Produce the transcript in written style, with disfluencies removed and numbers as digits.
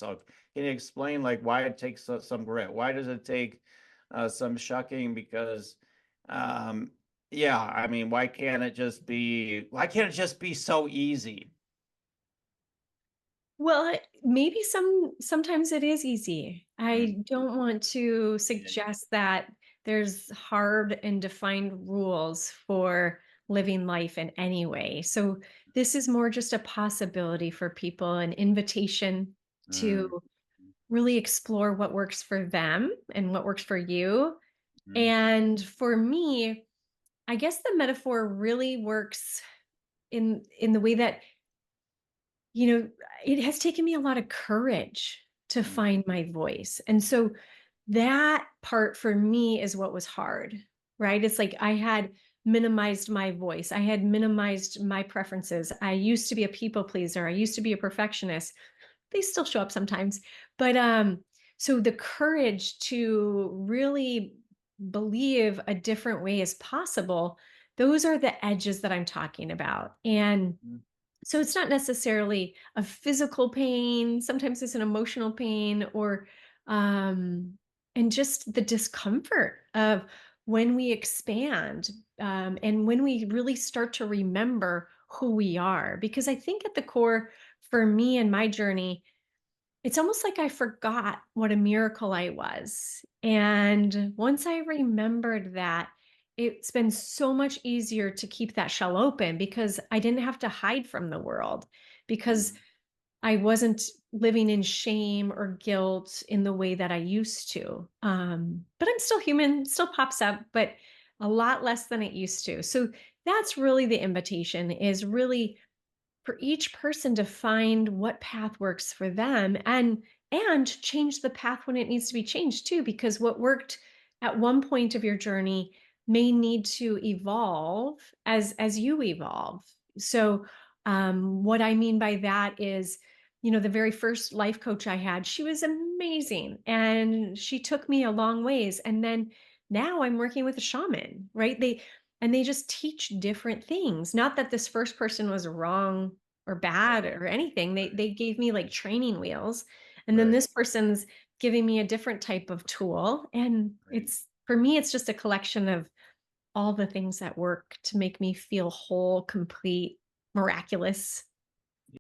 So can you explain like why it takes some grit? Why does it take some shucking? Because um, yeah, I mean, why can't it just be so easy? Well, maybe sometimes it is easy. Mm, I don't want to yeah. suggest that there's hard and defined rules for living life in any way. So this is more just a possibility for people, an invitation to Mm, really explore what works for them and what works for you. mm, And for me, I guess the metaphor really works in the way that it has taken me a lot of courage to mm, find my voice. And so that part for me is what was hard, right? It's like I had minimized my voice. I had minimized my preferences. I used to be a people pleaser. I used to be a perfectionist. They still show up sometimes. But so the courage to really believe a different way is possible, those are the edges that I'm talking about. And mm, so it's not necessarily a physical pain. Sometimes it's an emotional pain or um and just the discomfort of when we expand and when we really start to remember who we are. Because I think at the core for me and my journey, it's almost like I forgot what a miracle I was. And once I remembered that, it's been so much easier to keep that shell open because I didn't have to hide from the world because mm. I wasn't living in shame or guilt in the way that I used to. But I'm still human, still pops up, but a lot less than it used to. So that's really the invitation is really for each person to find what path works for them and change the path when it needs to be changed too, because what worked at one point of your journey may need to evolve as you evolve. So what I mean by that is, the very first life coach I had, she was amazing and she took me a long ways. And then now I'm working with a shaman, right? They just teach different things. Not that this first person was wrong or bad Right, or anything. They gave me like training wheels. And then right, this person's giving me a different type of tool. And right. it's for me, it's just a collection of all the things that work to make me feel whole, complete, miraculous.